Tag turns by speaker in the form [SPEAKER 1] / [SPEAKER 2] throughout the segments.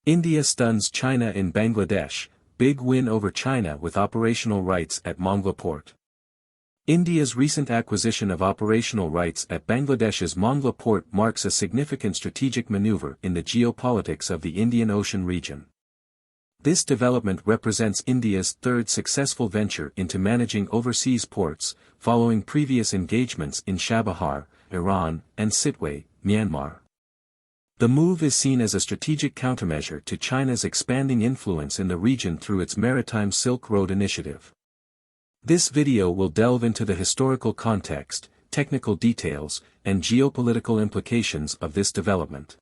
[SPEAKER 1] India stuns China in Bangladesh, big win over China with operational rights at Mongla port. India's recent acquisition of operational rights at Bangladesh's Mongla port marks a significant strategic maneuver in the geopolitics of the Indian Ocean region. This development represents India's third successful venture into managing overseas ports, following previous engagements in Chabahar, Iran, and Sittwe, Myanmar. The move is seen as a strategic countermeasure to China's expanding influence in the region through its Maritime Silk Road initiative. This video will delve into the historical context, technical details, and geopolitical implications of this development.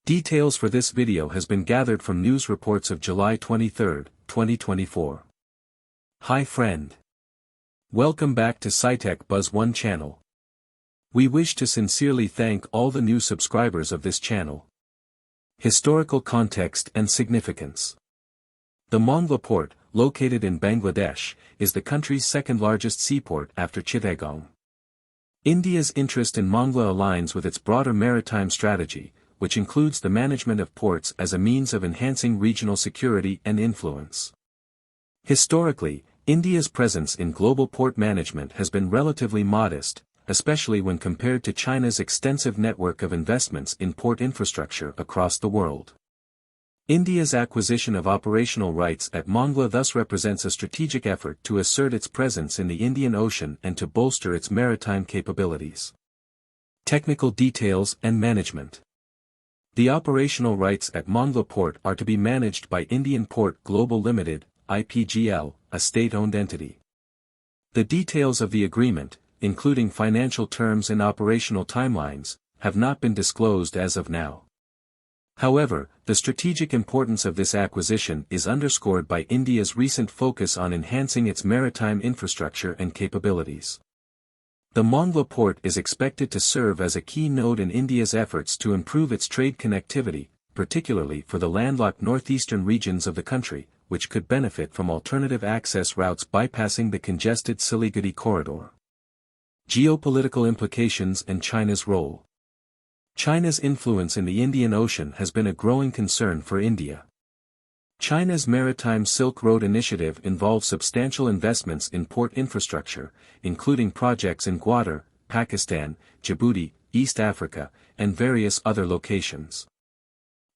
[SPEAKER 1] Details for this video has been gathered from news reports of July 23, 2024. Hi friend. Welcome back to SciTech Buzz 1 channel. We wish to sincerely thank all the new subscribers of this channel. Historical context and significance. The Mongla port, located in Bangladesh, is the country's second-largest seaport after Chittagong. India's interest in Mongla aligns with its broader maritime strategy, which includes the management of ports as a means of enhancing regional security and influence. Historically, India's presence in global port management has been relatively modest, especially when compared to China's extensive network of investments in port infrastructure across the world. India's acquisition of operational rights at Mongla thus represents a strategic effort to assert its presence in the Indian Ocean and to bolster its maritime capabilities. Technical details and management. The operational rights at Mongla port are to be managed by Indian Port Global Limited, IPGL, a state-owned entity. The details of the agreement, including financial terms and operational timelines, have not been disclosed as of now. However, the strategic importance of this acquisition is underscored by India's recent focus on enhancing its maritime infrastructure and capabilities. The Mongla port is expected to serve as a key node in India's efforts to improve its trade connectivity, particularly for the landlocked northeastern regions of the country, which could benefit from alternative access routes bypassing the congested Siliguri corridor. Geopolitical implications and China's role. China's influence in the Indian Ocean has been a growing concern for India. China's Maritime Silk Road initiative involves substantial investments in port infrastructure, including projects in Gwadar, Pakistan, Djibouti, East Africa, and various other locations.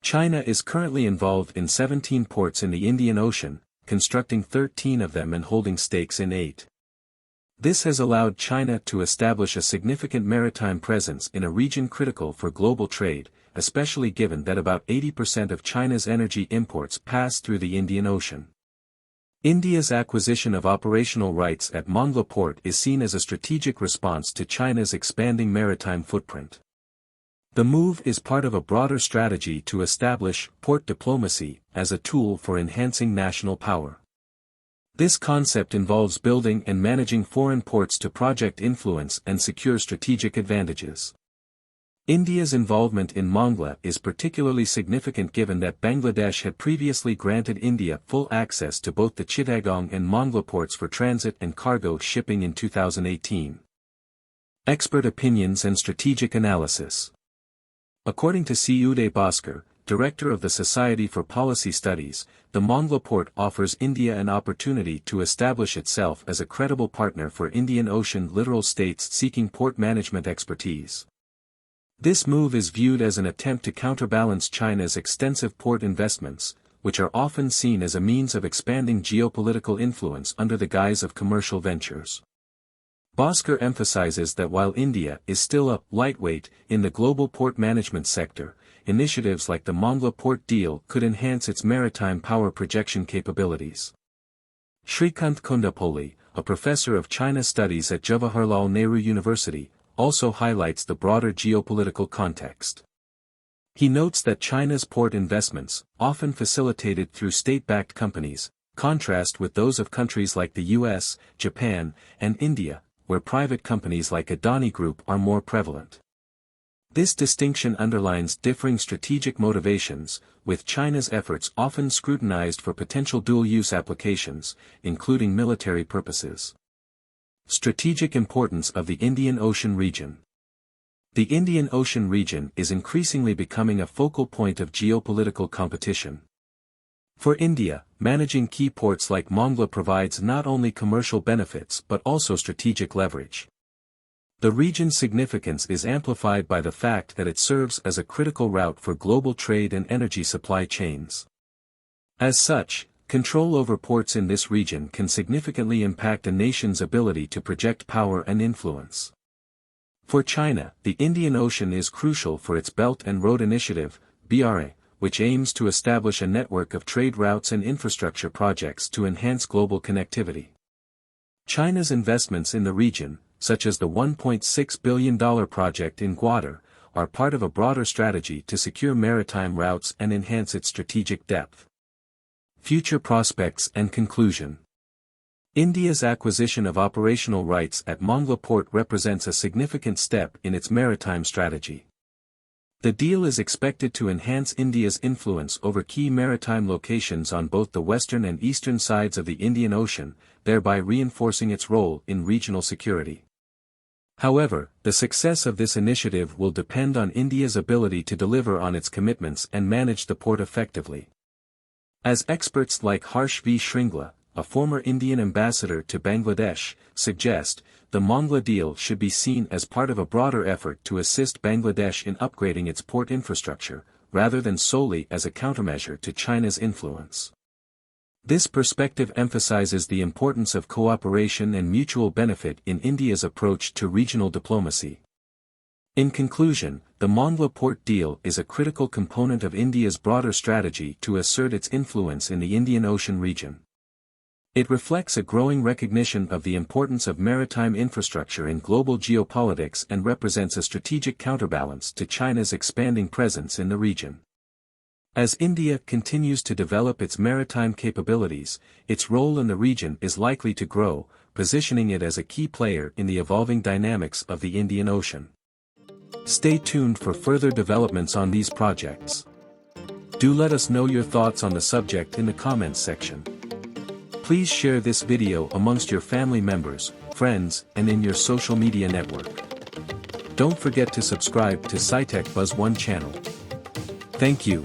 [SPEAKER 1] China is currently involved in 17 ports in the Indian Ocean, constructing 13 of them and holding stakes in 8. This has allowed China to establish a significant maritime presence in a region critical for global trade, especially given that about 80% of China's energy imports pass through the Indian Ocean. India's acquisition of operational rights at Mongla port is seen as a strategic response to China's expanding maritime footprint. The move is part of a broader strategy to establish port diplomacy as a tool for enhancing national power. This concept involves building and managing foreign ports to project influence and secure strategic advantages. India's involvement in Mongla is particularly significant given that Bangladesh had previously granted India full access to both the Chittagong and Mongla ports for transit and cargo shipping in 2018. Expert opinions and strategic analysis. According to C. Uday Bhaskar, Director of the Society for Policy Studies, the Mongla port offers India an opportunity to establish itself as a credible partner for Indian Ocean littoral states seeking port management expertise. This move is viewed as an attempt to counterbalance China's extensive port investments, which are often seen as a means of expanding geopolitical influence under the guise of commercial ventures. Bhaskar emphasizes that while India is still a lightweight in the global port management sector, initiatives like the Mongla port deal could enhance its maritime power projection capabilities. Shrikant Kundapolli, a professor of China studies at Jawaharlal Nehru University, also highlights the broader geopolitical context. He notes that China's port investments, often facilitated through state-backed companies, contrast with those of countries like the US, Japan, and India, where private companies like Adani Group are more prevalent. This distinction underlines differing strategic motivations, with China's efforts often scrutinized for potential dual-use applications, including military purposes. Strategic importance of the Indian Ocean region. The Indian Ocean region is increasingly becoming a focal point of geopolitical competition. For India, managing key ports like Mongla provides not only commercial benefits but also strategic leverage. The region's significance is amplified by the fact that it serves as a critical route for global trade and energy supply chains. As such, control over ports in this region can significantly impact a nation's ability to project power and influence. For China, the Indian Ocean is crucial for its Belt and Road Initiative, BRI, which aims to establish a network of trade routes and infrastructure projects to enhance global connectivity. China's investments in the region, such as the $1.6 billion project in Gwadar, are part of a broader strategy to secure maritime routes and enhance its strategic depth. Future prospects and conclusion. India's acquisition of operational rights at Mongla Port represents a significant step in its maritime strategy. The deal is expected to enhance India's influence over key maritime locations on both the western and eastern sides of the Indian Ocean, thereby reinforcing its role in regional security. However, the success of this initiative will depend on India's ability to deliver on its commitments and manage the port effectively. As experts like Harsh V. Shringla, a former Indian ambassador to Bangladesh, suggest, the Mongla deal should be seen as part of a broader effort to assist Bangladesh in upgrading its port infrastructure, rather than solely as a countermeasure to China's influence. This perspective emphasizes the importance of cooperation and mutual benefit in India's approach to regional diplomacy. In conclusion, the Mongla port deal is a critical component of India's broader strategy to assert its influence in the Indian Ocean region. It reflects a growing recognition of the importance of maritime infrastructure in global geopolitics and represents a strategic counterbalance to China's expanding presence in the region. As India continues to develop its maritime capabilities, its role in the region is likely to grow, positioning it as a key player in the evolving dynamics of the Indian Ocean. Stay tuned for further developments on these projects. Do let us know your thoughts on the subject in the comments section. Please share this video amongst your family members, friends, and in your social media network. Don't forget to subscribe to SciTech Buzz 1 channel. Thank you.